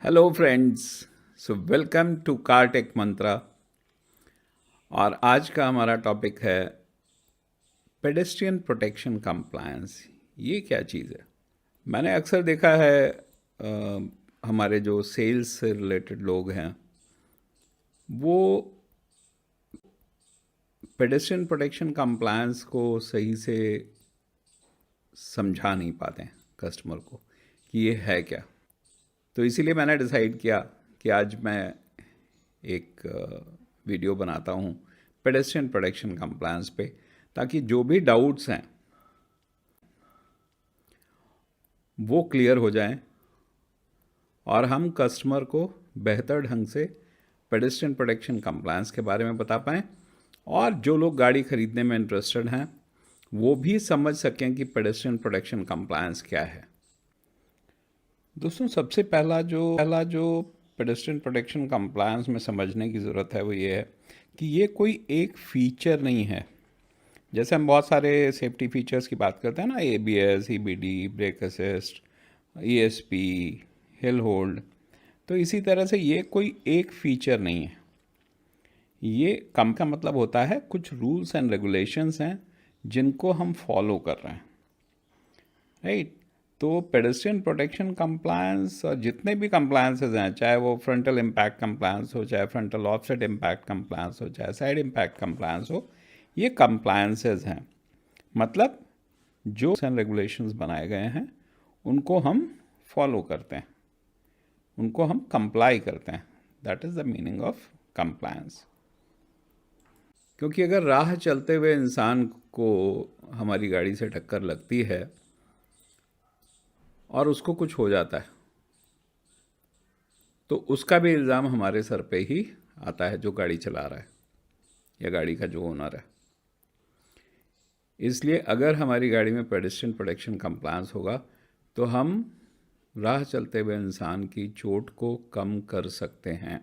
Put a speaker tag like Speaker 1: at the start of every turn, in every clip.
Speaker 1: Hello friends, so welcome to car tech Mantra. और आज का हमारा टॉपिक है पेडेस्ट्रियन प्रोटेक्शन कंप्लायंस। ये क्या चीज़ है? मैंने अक्सर देखा है हमारे जो सेल्स से रिलेटेड लोग हैं वो पेडेस्ट्रियन प्रोटेक्शन कंप्लायंस को सही से समझा नहीं पाते हैं कस्टमर को कि ये है क्या। तो इसीलिए मैंने डिसाइड किया कि आज मैं एक वीडियो बनाता हूँ पेडेस्ट्रियन प्रोटेक्शन कंप्लायंस पे, ताकि जो भी डाउट्स हैं वो क्लियर हो जाएं और हम कस्टमर को बेहतर ढंग से पेडेस्ट्रियन प्रोटेक्शन कंप्लायंस के बारे में बता पाएँ, और जो लोग गाड़ी खरीदने में इंटरेस्टेड हैं वो भी समझ सकें कि पेडेस्ट्रियन प्रोटेक्शन कंप्लायंस क्या है। दोस्तों, सबसे पहला जो पेडेस्ट्रियन प्रोटेक्शन कंप्लायंस में समझने की ज़रूरत है वो ये है कि ये कोई एक फ़ीचर नहीं है। जैसे हम बहुत सारे सेफ्टी फीचर्स की बात करते हैं ना, ABS, EBD, brake assist, ESP, hill hold, तो इसी तरह से ये कोई एक फ़ीचर नहीं है। ये कम का मतलब होता है कुछ रूल्स एंड रेगुलेशंस हैं जिनको हम फॉलो कर रहे हैं, राइट। तो पेडेस्ट्रियन प्रोटेक्शन कंप्लायंस और जितने भी कंप्लायंसेज हैं, चाहे वो फ्रंटल इम्पैक्ट कंप्लायंस हो, चाहे फ्रंटल ऑफसेट इम्पैक्ट कंप्लायंस हो, चाहे साइड इम्पैक्ट कंप्लायंस हो, ये कंप्लायंसेज हैं। मतलब जो एंड रेगुलेशंस बनाए गए हैं उनको हम फॉलो करते हैं, उनको हम कंप्लाई करते हैं। That is the meaning of compliance. क्योंकि अगर राह चलते हुए इंसान को हमारी गाड़ी से टक्कर लगती है और उसको कुछ हो जाता है तो उसका भी इल्ज़ाम हमारे सर पे ही आता है, जो गाड़ी चला रहा है या गाड़ी का जो ओनर है। इसलिए अगर हमारी गाड़ी में पेडेस्ट्रियन प्रोटेक्शन कंप्लायंस होगा तो हम राह चलते हुए इंसान की चोट को कम कर सकते हैं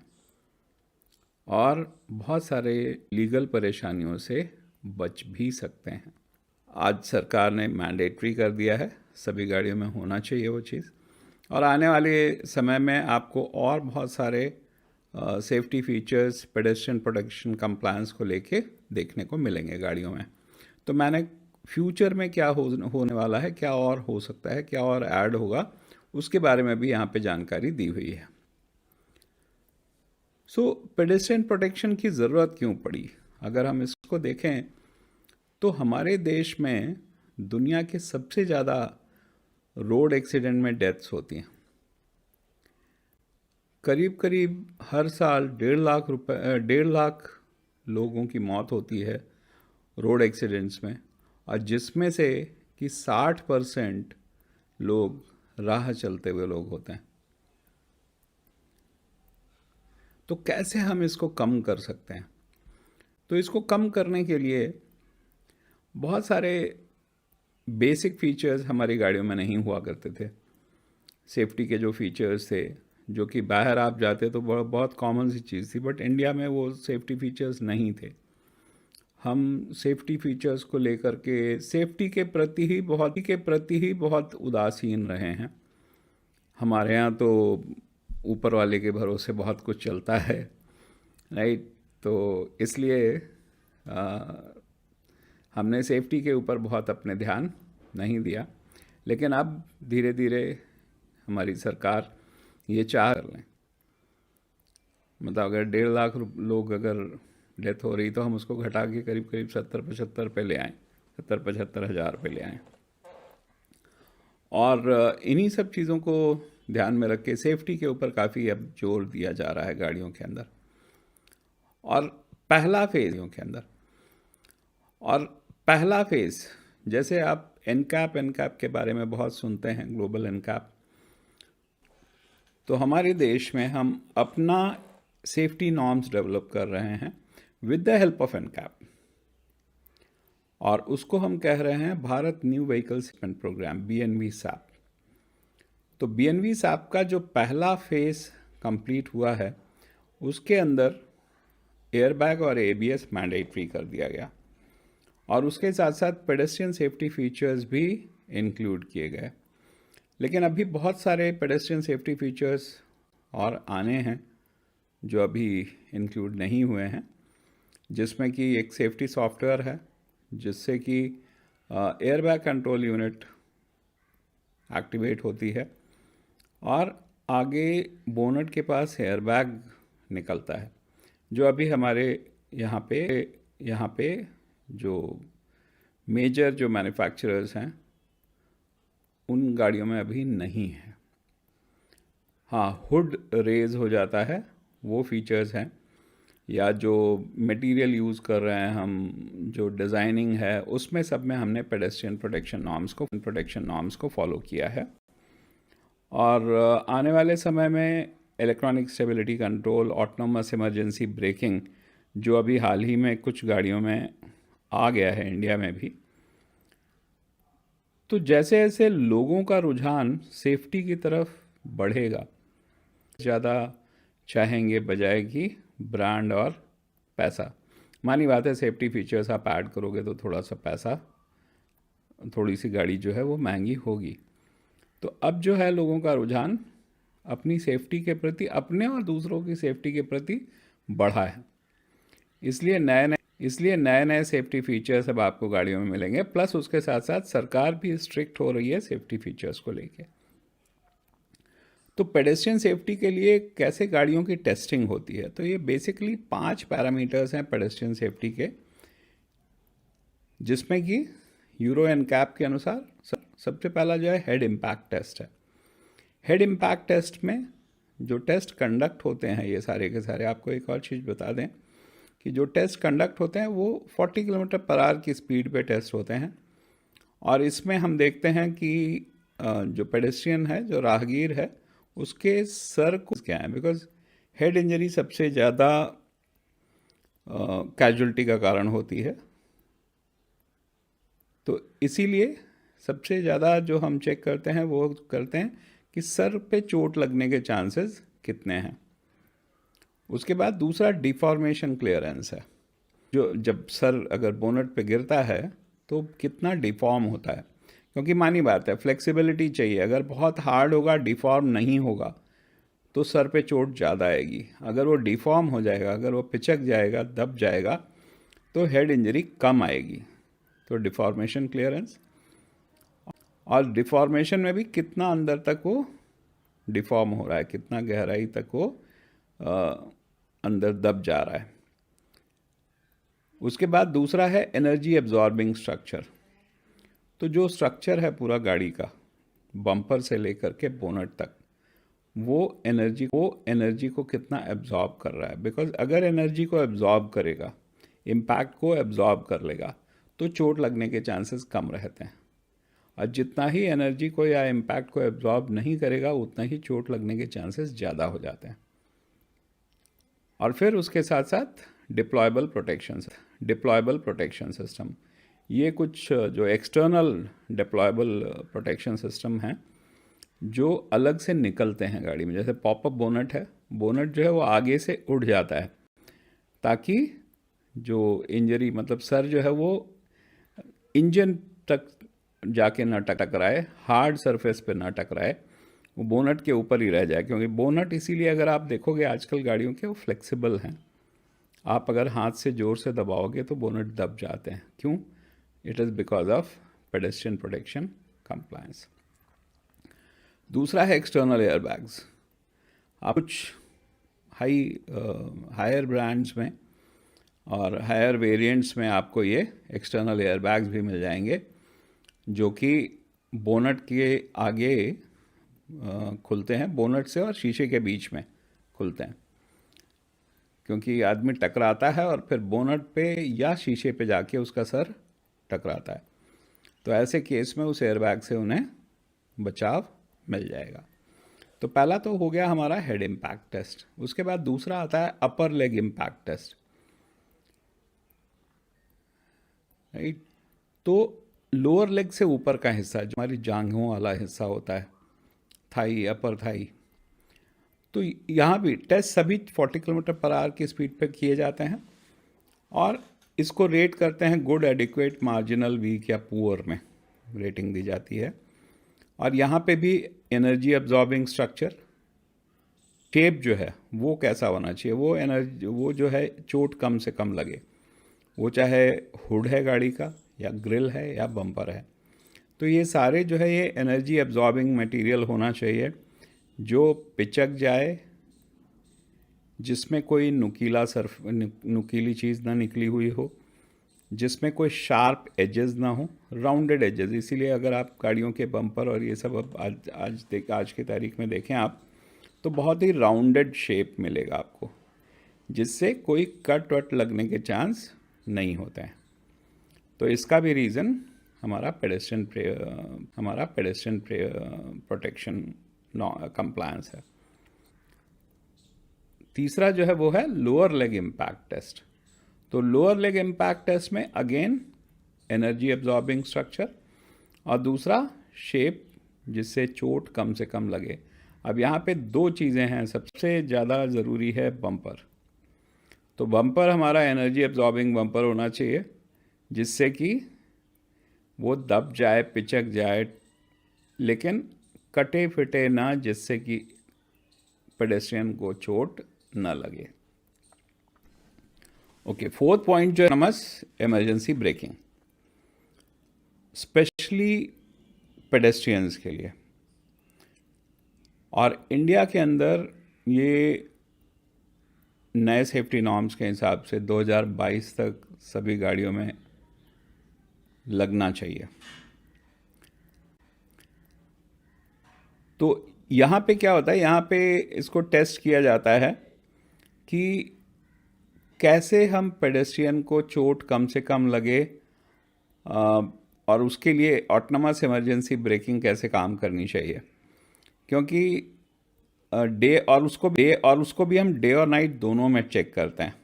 Speaker 1: और बहुत सारे लीगल परेशानियों से बच भी सकते हैं। आज सरकार ने मैंडेटरी कर दिया है, सभी गाड़ियों में होना चाहिए वो चीज़, और आने वाले समय में आपको और बहुत सारे safety features pedestrian protection compliance को लेके देखने को मिलेंगे गाड़ियों में। तो मैंने फ्यूचर में क्या होने वाला है, क्या और हो सकता है, क्या और ऐड होगा, उसके बारे में भी यहाँ पे जानकारी दी हुई है। सो पेडेस्ट्रियन प्रोटेक्शन की ज़रूरत क्यों पड़ी? अगर हम इसको देखें तो हमारे देश में दुनिया के सबसे ज़्यादा रोड एक्सीडेंट में डेथ्स होती हैं। करीब करीब हर साल 1.5 लाख लोगों की मौत होती है रोड एक्सीडेंट्स में, और जिसमें से कि 60% लोग राह चलते हुए लोग होते हैं। तो कैसे हम इसको कम कर सकते हैं? तो इसको कम करने के लिए बहुत सारे बेसिक फीचर्स हमारी गाड़ियों में नहीं हुआ करते थे। सेफ्टी के जो फीचर्स थे, जो कि बाहर आप जाते तो बहुत कॉमन सी चीज़ थी, बट इंडिया में वो सेफ्टी फीचर्स नहीं थे। हम सेफ्टी फीचर्स को लेकर के सेफ्टी के प्रति ही बहुत उदासीन रहे हैं। हमारे यहाँ तो ऊपर वाले के भरोसे बहुत कुछ चलता है, राइट। तो इसलिए हमने सेफ्टी के ऊपर बहुत अपने ध्यान नहीं दिया, लेकिन अब धीरे धीरे हमारी सरकार ये चाह रहे हैं। मतलब अगर 1.5 लाख लोग अगर डेथ हो रही तो हम उसको घटा के करीब करीब 70-75 पे ले आएँ, 70-75 हज़ार पे ले आएँ। और इन्हीं सब चीज़ों को ध्यान में रख के सेफ्टी के ऊपर काफ़ी अब जोर दिया जा रहा है गाड़ियों के अंदर। और पहला फेज़ जैसे आप एनकैप के बारे में बहुत सुनते हैं, ग्लोबल एनकैप। तो हमारे देश में हम अपना सेफ्टी नॉर्म्स डेवलप कर रहे हैं with the help of NCAP, और उसको हम कह रहे हैं Bharat new vehicle safety programme, BNV SAP। तो BNV SAP का जो पहला फेज़ कंप्लीट हुआ है उसके अंदर एयरबैग और ABS मैंडेटरी कर दिया गया, और उसके साथ साथ पेडेस्ट्रियन सेफ्टी फीचर्स भी इंक्लूड किए गए। लेकिन अभी बहुत सारे पेडेस्ट्रियन सेफ्टी फीचर्स और आने हैं जो अभी इंक्लूड नहीं हुए हैं, जिसमें कि एक सेफ्टी सॉफ्टवेयर है जिससे कि एयरबैग कंट्रोल यूनिट एक्टिवेट होती है और आगे बोनट के पास एयरबैग निकलता है, जो अभी हमारे यहाँ पे जो मेजर जो मैन्युफैक्चरर्स हैं उन गाड़ियों में अभी नहीं है। हाँ, हुड रेज हो जाता है, वो फीचर्स हैं, या जो मटेरियल यूज़ कर रहे हैं हम, जो डिज़ाइनिंग है, उसमें सब में हमने पेडेस्ट्रियन प्रोटेक्शन नॉर्म्स को फॉलो किया है। और आने वाले समय में electronic stability control, autonomous emergency breaking, जो अभी हाल ही में कुछ गाड़ियों में आ गया है इंडिया में भी, तो जैसे जैसे लोगों का रुझान सेफ्टी की तरफ बढ़ेगा, ज़्यादा चाहेंगे बजाय कि ब्रांड और पैसा। मानी बात है, सेफ्टी फीचर्स आप ऐड करोगे तो थोड़ा सा पैसा, थोड़ी सी गाड़ी जो है वो महंगी होगी। तो अब जो है लोगों का रुझान अपनी सेफ्टी के प्रति, अपने और दूसरों की सेफ्टी के प्रति बढ़ा है। इसलिए नए नए सेफ्टी फीचर्स अब आपको गाड़ियों में मिलेंगे। प्लस उसके साथ साथ सरकार भी स्ट्रिक्ट हो रही है सेफ्टी फीचर्स को लेके। तो पेडेस्ट्रियन सेफ्टी के लिए कैसे गाड़ियों की टेस्टिंग होती है, तो ये बेसिकली 5 पैरामीटर्स हैं पेडेस्ट्रियन सेफ्टी के, जिसमें कि यूरो एनकैप के अनुसार सबसे पहला जो है हेड इम्पैक्ट टेस्ट है। हेड इम्पैक्ट टेस्ट में जो टेस्ट कंडक्ट होते हैं, ये सारे के सारे, आपको एक और चीज़ बता दें कि जो टेस्ट कंडक्ट होते हैं वो 40 किलोमीटर पर आवर की स्पीड पे टेस्ट होते हैं। और इसमें हम देखते हैं कि जो पेडेस्ट्रियन है, जो राहगीर है, उसके सर को क्या है, बिकॉज हेड इंजरी सबसे ज़्यादा कैजुअल्टी का कारण होती है। तो इसीलिए सबसे ज़्यादा जो हम चेक करते हैं वो करते हैं कि सर पे चोट लगने के चांसेस कितने हैं। उसके बाद दूसरा डिफॉर्मेशन क्लियरेंस है, जो जब सर अगर बोनट पे गिरता है तो कितना डिफॉर्म होता है, क्योंकि मानी बात है फ्लेक्सिबिलिटी चाहिए। अगर बहुत हार्ड होगा, डिफॉर्म नहीं होगा, तो सर पे चोट ज़्यादा आएगी। अगर वो डिफॉर्म हो जाएगा, अगर वो पिचक जाएगा, दब जाएगा, तो हेड इंजरी कम आएगी। तो डिफॉर्मेशन क्लियरेंस, और डिफॉर्मेशन में भी कितना अंदर तक वो डिफॉर्म हो रहा है, कितना गहराई तक वो अंदर दब जा रहा है। उसके बाद दूसरा है एनर्जी एब्जॉर्बिंग स्ट्रक्चर। तो जो स्ट्रक्चर है पूरा गाड़ी का, बम्पर से लेकर के बोनट तक, वो एनर्जी को कितना एब्जॉर्ब कर रहा है। बिकॉज अगर एनर्जी को एब्जॉर्ब करेगा, इम्पैक्ट को एब्जॉर्ब कर लेगा, तो चोट लगने के चांसेस कम रहते हैं। और जितना ही एनर्जी को या इम्पैक्ट को एब्जॉर्ब नहीं करेगा, उतना ही चोट लगने के चांसेस ज़्यादा हो जाते हैं। और फिर उसके साथ साथ डिप्लॉयबल प्रोटेक्शन सिस्टम, ये कुछ जो एक्सटर्नल डिप्लॉयबल प्रोटेक्शन सिस्टम हैं जो अलग से निकलते हैं गाड़ी में। जैसे पॉपअप बोनट है, बोनट जो है वो आगे से उड़ जाता है ताकि जो इंजरी, मतलब सर जो है वो इंजन तक जाके ना टकराए, हार्ड सरफेस पे ना टकराए, वो बोनट के ऊपर ही रह जाए। क्योंकि बोनट इसीलिए अगर आप देखोगे आजकल गाड़ियों के, वो फ्लेक्सिबल हैं। आप अगर हाथ से ज़ोर से दबाओगे तो बोनट दब जाते हैं। क्यों? It is because of pedestrian protection compliance. दूसरा है एक्सटर्नल एयरबैग्स। आप कुछ हायर ब्रांड्स में और हायर वेरिएंट्स में आपको ये एक्सटर्नल एयरबैग्स भी मिल जाएंगे, जो कि बोनट के आगे खुलते हैं, बोनट से और शीशे के बीच में खुलते हैं। क्योंकि आदमी टकराता है और फिर बोनट पे या शीशे पे जाके उसका सर टकराता है, तो ऐसे केस में उस एयरबैग से उन्हें बचाव मिल जाएगा। तो पहला तो हो गया हमारा हेड इम्पैक्ट टेस्ट। उसके बाद दूसरा आता है अपर लेग इम्पैक्ट टेस्ट। राइट, तो लोअर लेग से ऊपर का हिस्सा, जो हमारी जांघों वाला हिस्सा होता है, थाई, अपर थाई, तो यहाँ भी टेस्ट सभी 40 किलोमीटर पर आवर की स्पीड पर किए जाते हैं और इसको रेट करते हैं गुड, एडिक्वेट, मार्जिनल, वीक या पुअर में रेटिंग दी जाती है। और यहाँ पे भी एनर्जी एब्जॉर्बिंग स्ट्रक्चर, शेप जो है वो कैसा होना चाहिए, वो एनर्जी, वो जो है चोट कम से कम लगे, वो चाहे हुड है गाड़ी का या ग्रिल है या बम्पर है। तो ये सारे जो है ये एनर्जी एब्जॉर्बिंग मटेरियल होना चाहिए, जो पिचक जाए, जिसमें कोई नुकीली चीज़ ना निकली हुई हो, जिसमें कोई शार्प एजेस ना हो, राउंडेड एजेस। इसीलिए अगर आप गाड़ियों के बम्पर और ये सब अब आज की तारीख में देखें आप, तो बहुत ही राउंडेड शेप मिलेगा आपको, जिससे कोई कट वट लगने के चांस नहीं होते हैं। तो इसका भी रीज़न हमारा पेडेस्ट्रियन प्रोटेक्शन कंप्लायंस है। तीसरा जो है वो है लोअर लेग इम्पैक्ट टेस्ट। तो लोअर लेग इम्पैक्ट टेस्ट में अगेन एनर्जी एब्जॉर्बिंग स्ट्रक्चर, और दूसरा शेप जिससे चोट कम से कम लगे। अब यहाँ पे दो चीज़ें हैं, सबसे ज़्यादा ज़रूरी है बम्पर। तो बम्पर हमारा एनर्जी एब्जॉर्बिंग बम्पर होना चाहिए, जिससे कि वो दब जाए, पिचक जाए, लेकिन कटे फिटे ना, जिससे कि पेडेस्ट्रियन को चोट ना लगे। ओके, फोर्थ पॉइंट जो है इमरजेंसी ब्रेकिंग, स्पेशली पेडेस्ट्रियंस के लिए। और इंडिया के अंदर ये नए सेफ्टी नॉर्म्स के हिसाब से 2022 तक सभी गाड़ियों में लगना चाहिए। तो यहाँ पे क्या होता है, यहाँ पे इसको टेस्ट किया जाता है कि कैसे हम पेडेस्ट्रियन को चोट कम से कम लगे, और उसके लिए ऑटोनमस इमरजेंसी ब्रेकिंग कैसे काम करनी चाहिए। क्योंकि डे और उसको भी हम डे और नाइट दोनों में चेक करते हैं,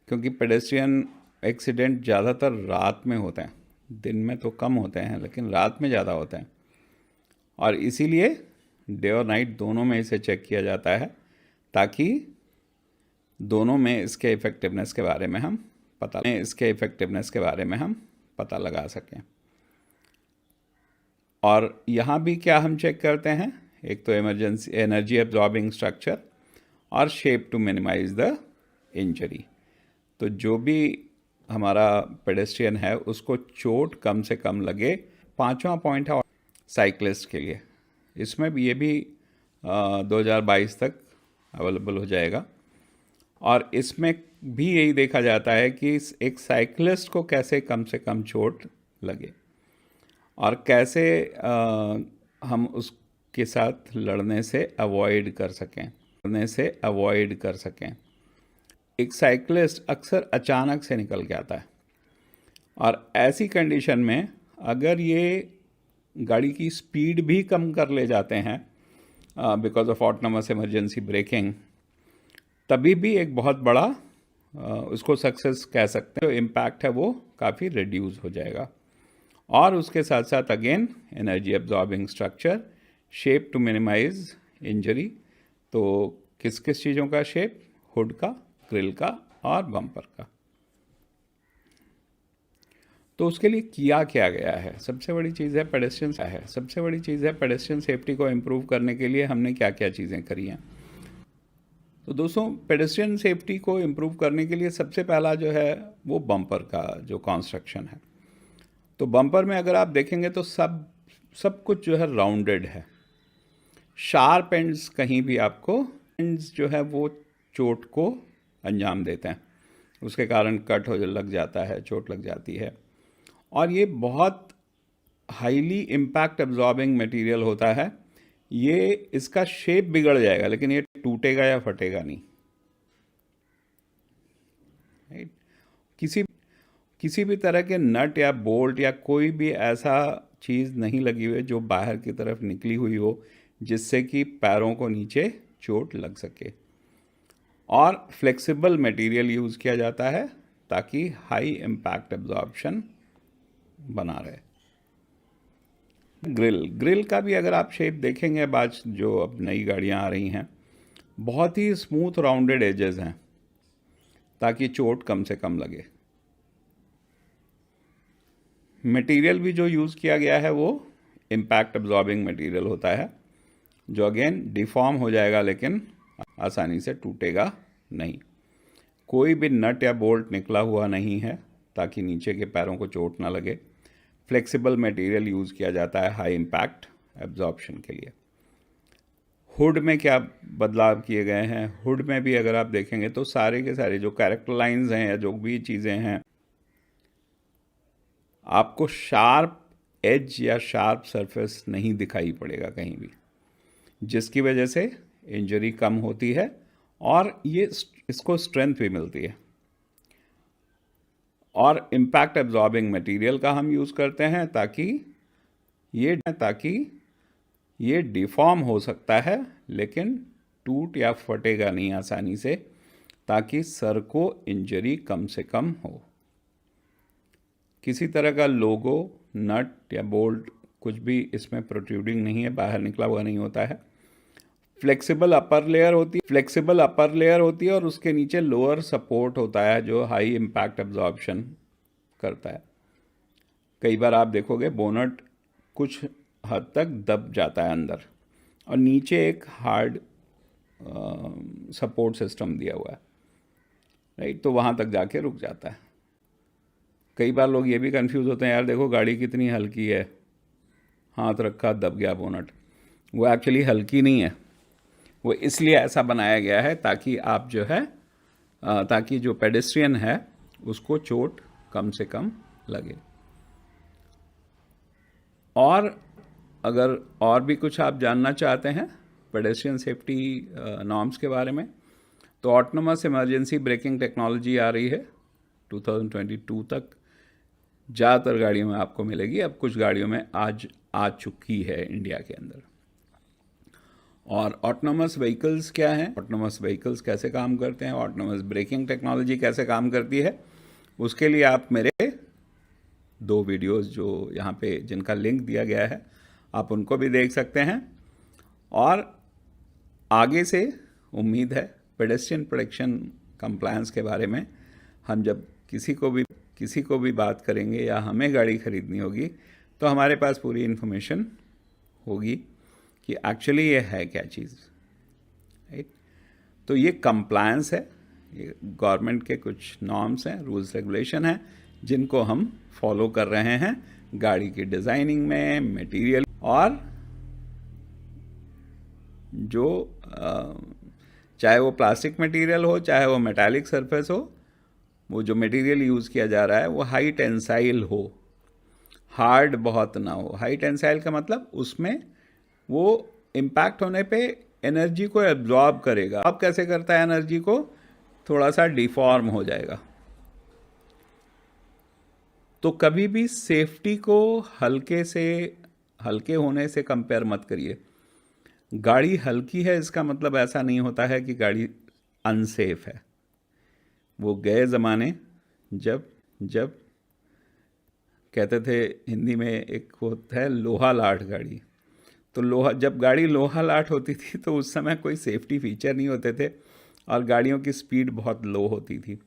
Speaker 1: क्योंकि पेडेस्ट्रियन एक्सीडेंट ज़्यादातर रात में होते हैं, दिन में तो कम होते हैं लेकिन रात में ज़्यादा होते हैं। और इसीलिए डे और नाइट दोनों में इसे चेक किया जाता है, ताकि दोनों में इसके इफ़ेक्टिवनेस के बारे में हम पता लगा सकें। और यहाँ भी क्या हम चेक करते हैं, एक तो एनर्जी एब्जॉर्बिंग स्ट्रक्चर और shape to minimise the injury. तो जो भी हमारा पेडेस्ट्रियन है उसको चोट कम से कम लगे। पांचवा पॉइंट है साइकिलिस्ट के लिए, इसमें भी ये भी 2022 तक अवेलेबल हो जाएगा। और इसमें भी यही देखा जाता है कि एक साइकिलिस्ट को कैसे कम से कम चोट लगे और कैसे हम उसके साथ लड़ने से अवॉइड कर सकें। एक साइकिलिस्ट अक्सर अचानक से निकल के आता है, और ऐसी कंडीशन में अगर ये गाड़ी की स्पीड भी कम कर ले जाते हैं because of autonomous emergency breaking, तभी भी एक बहुत बड़ा उसको सक्सेस कह सकते हैं। जो इम्पैक्ट है वो काफ़ी रिड्यूस हो जाएगा। और उसके साथ साथ again energy absorbing structure, shape to minimise injury. तो किस किस चीज़ों का शेप, हुड का, ग्रिल का और बम्पर का। तो उसके लिए किया क्या गया है, सबसे बड़ी चीज़ है पेडेस्ट्रियन सेफ्टी को इम्प्रूव करने के लिए हमने क्या क्या चीज़ें करी हैं। तो दोस्तों, पेडेस्ट्रियन सेफ्टी को इम्प्रूव करने के लिए सबसे पहला जो है वो बम्पर का जो कंस्ट्रक्शन है। तो बम्पर में अगर आप देखेंगे तो सब कुछ जो है राउंडेड है, शार्प एंड्स कहीं भी आपको एंड्स जो है वो चोट को अंजाम देते हैं, उसके कारण कट हो लग जाता है, चोट लग जाती है। और ये बहुत हाईली इम्पैक्ट एब्जॉर्बिंग मटेरियल होता है। ये इसका शेप बिगड़ जाएगा लेकिन ये टूटेगा या फटेगा नहीं। राइट? किसी भी तरह के नट या बोल्ट या कोई भी ऐसा चीज़ नहीं लगी हुई जो बाहर की तरफ निकली हुई हो, जिससे कि पैरों को नीचे चोट लग सके। और फ्लेक्सिबल मटेरियल यूज़ किया जाता है ताकि हाई इम्पैक्ट एब्जॉर्प्शन बना रहे। ग्रिल का भी अगर आप शेप देखेंगे, आज जो अब नई गाड़ियां आ रही हैं, बहुत ही स्मूथ राउंडेड एजेस हैं ताकि चोट कम से कम लगे। मटेरियल भी जो यूज़ किया गया है वो इम्पैक्ट एब्जॉर्बिंग मटेरियल होता है, जो अगेन डिफॉर्म हो जाएगा लेकिन आसानी से टूटेगा नहीं। कोई भी नट या बोल्ट निकला हुआ नहीं है ताकि नीचे के पैरों को चोट ना लगे। फ्लेक्सिबल मटेरियल यूज़ किया जाता है हाई इम्पैक्ट एब्जॉर्प्शन के लिए। हुड में क्या बदलाव किए गए हैं, हुड में भी अगर आप देखेंगे तो सारे के सारे जो कैरेक्टर लाइंस हैं या जो भी चीज़ें हैं, आपको शार्प एज या शार्प सरफेस नहीं दिखाई पड़ेगा कहीं भी, जिसकी वजह से इंजरी कम होती है और ये इसको स्ट्रेंथ भी मिलती है। और इम्पैक्ट एब्जॉर्बिंग मटेरियल का हम यूज़ करते हैं ताकि ये डिफॉर्म हो सकता है लेकिन टूट या फटेगा नहीं आसानी से, ताकि सर को इंजरी कम से कम हो। किसी तरह का लोगो, नट या बोल्ट कुछ भी इसमें प्रोट्रूडिंग नहीं है, बाहर निकला हुआ नहीं होता है। फ्लेक्सिबल अपर लेयर होती है और उसके नीचे लोअर सपोर्ट होता है जो हाई इम्पैक्ट एब्जॉर्प्शन करता है। कई बार आप देखोगे बोनट कुछ हद तक दब जाता है अंदर और नीचे एक हार्ड सपोर्ट सिस्टम दिया हुआ है, राइट, तो वहाँ तक जाके रुक जाता है। कई बार लोग ये भी कंफ्यूज होते हैं, यार देखो गाड़ी कितनी हल्की है, हाथ रखा दब गया बोनट। वो एक्चुअली हल्की नहीं है, वो इसलिए ऐसा बनाया गया है ताकि आप जो है ताकि जो पेडेस्ट्रियन है उसको चोट कम से कम लगे। और अगर और भी कुछ आप जानना चाहते हैं पेडेस्ट्रियन सेफ्टी नॉर्म्स के बारे में, तो ऑटोनोमस इमरजेंसी ब्रेकिंग टेक्नोलॉजी आ रही है 2022 तक, ज़्यादातर गाड़ियों में आपको मिलेगी। अब कुछ गाड़ियों में आज आ चुकी है इंडिया के अंदर। और ऑटोनोमस व्हीकल्स क्या हैं, ऑटोनोमस व्हीकल्स कैसे काम करते हैं, ऑटोनोमस ब्रेकिंग टेक्नोलॉजी कैसे काम करती है, उसके लिए आप मेरे 2 वीडियोस जो यहाँ पे जिनका लिंक दिया गया है आप उनको भी देख सकते हैं। और आगे से उम्मीद है पेडेस्ट्रियन प्रोटेक्शन कंप्लायंस के बारे में हम जब किसी को भी बात करेंगे या हमें गाड़ी खरीदनी होगी तो हमारे पास पूरी इन्फॉर्मेशन होगी कि एक्चुअली ये है क्या चीज़, राइट। तो ये कंप्लायंस है, ये गवर्नमेंट के कुछ नॉर्म्स हैं, रूल्स रेगुलेशन हैं जिनको हम फॉलो कर रहे हैं गाड़ी की डिज़ाइनिंग में, मटेरियल और जो चाहे वो प्लास्टिक मटेरियल हो चाहे वो मेटालिक सरफेस हो, वो जो मटेरियल यूज़ किया जा रहा है वो हाई टेंसाइल हो, हार्ड बहुत ना हो। हाई टेंसाइल का मतलब उसमें वो इम्पैक्ट होने पे एनर्जी को एब्जॉर्ब करेगा। अब कैसे करता है एनर्जी को, थोड़ा सा डिफॉर्म हो जाएगा। तो कभी भी सेफ्टी को हल्के होने से कंपेयर मत करिए। गाड़ी हल्की है इसका मतलब ऐसा नहीं होता है कि गाड़ी अनसेफ है। वो गए ज़माने जब कहते थे, हिंदी में एक होता है लोहा लाठ गाड़ी, तो जब गाड़ी लोहा लाठ होती थी तो उस समय कोई सेफ्टी फीचर नहीं होते थे और गाड़ियों की स्पीड बहुत लो होती थी।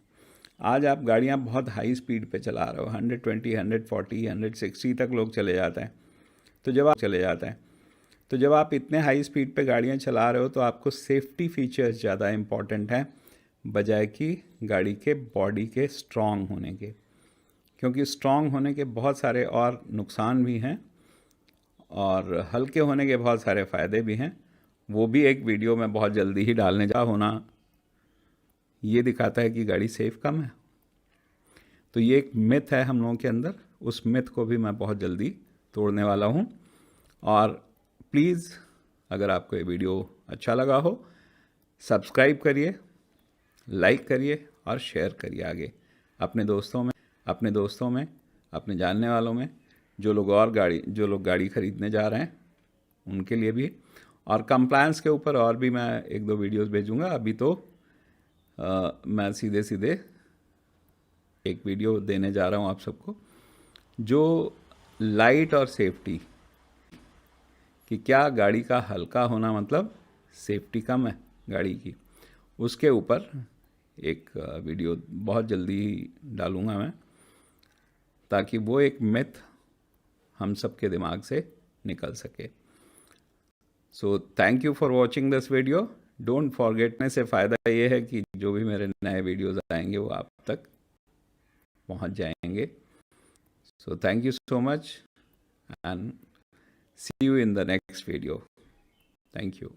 Speaker 1: आज आप गाड़ियाँ बहुत हाई स्पीड पे चला रहे हो, 120, 140, 160 तक लोग चले जाते हैं। तो जब आप इतने हाई स्पीड पे गाड़ियाँ चला रहे हो तो आपको सेफ्टी फीचर्स ज़्यादा इम्पॉर्टेंट हैं बजाय कि गाड़ी के बॉडी के स्ट्रॉन्ग होने के, क्योंकि स्ट्रॉन्ग होने के बहुत सारे और नुकसान भी हैं और हल्के होने के बहुत सारे फ़ायदे भी हैं। वो भी एक वीडियो में बहुत जल्दी ही डालने जा होना ये दिखाता है कि गाड़ी सेफ़ कम है। तो ये एक मिथ है हम लोगों के अंदर, उस मिथ को भी मैं बहुत जल्दी तोड़ने वाला हूँ। और प्लीज़ अगर आपको ये वीडियो अच्छा लगा हो, सब्सक्राइब करिए, लाइक करिए और शेयर करिए आगे अपने दोस्तों में, अपने जानने वालों में, जो लोग गाड़ी खरीदने जा रहे हैं उनके लिए भी। और कंप्लायंस के ऊपर और भी मैं 1-2 वीडियोस भेजूंगा। अभी तो मैं सीधे एक वीडियो देने जा रहा हूं आप सबको, जो लाइट और सेफ्टी कि क्या गाड़ी का हल्का होना मतलब सेफ्टी कम है गाड़ी की, उसके ऊपर एक वीडियो बहुत जल्दी डालूंगा मैं, ताकि वो एक मिथ हम सबके दिमाग से निकल सके। So thank you for watching this video. Don't फॉरगेटने से फ़ायदा ये है कि जो भी मेरे नए वीडियोस आएंगे वो आप तक पहुंच जाएंगे. So thank you so much and see you in the next video. Thank you.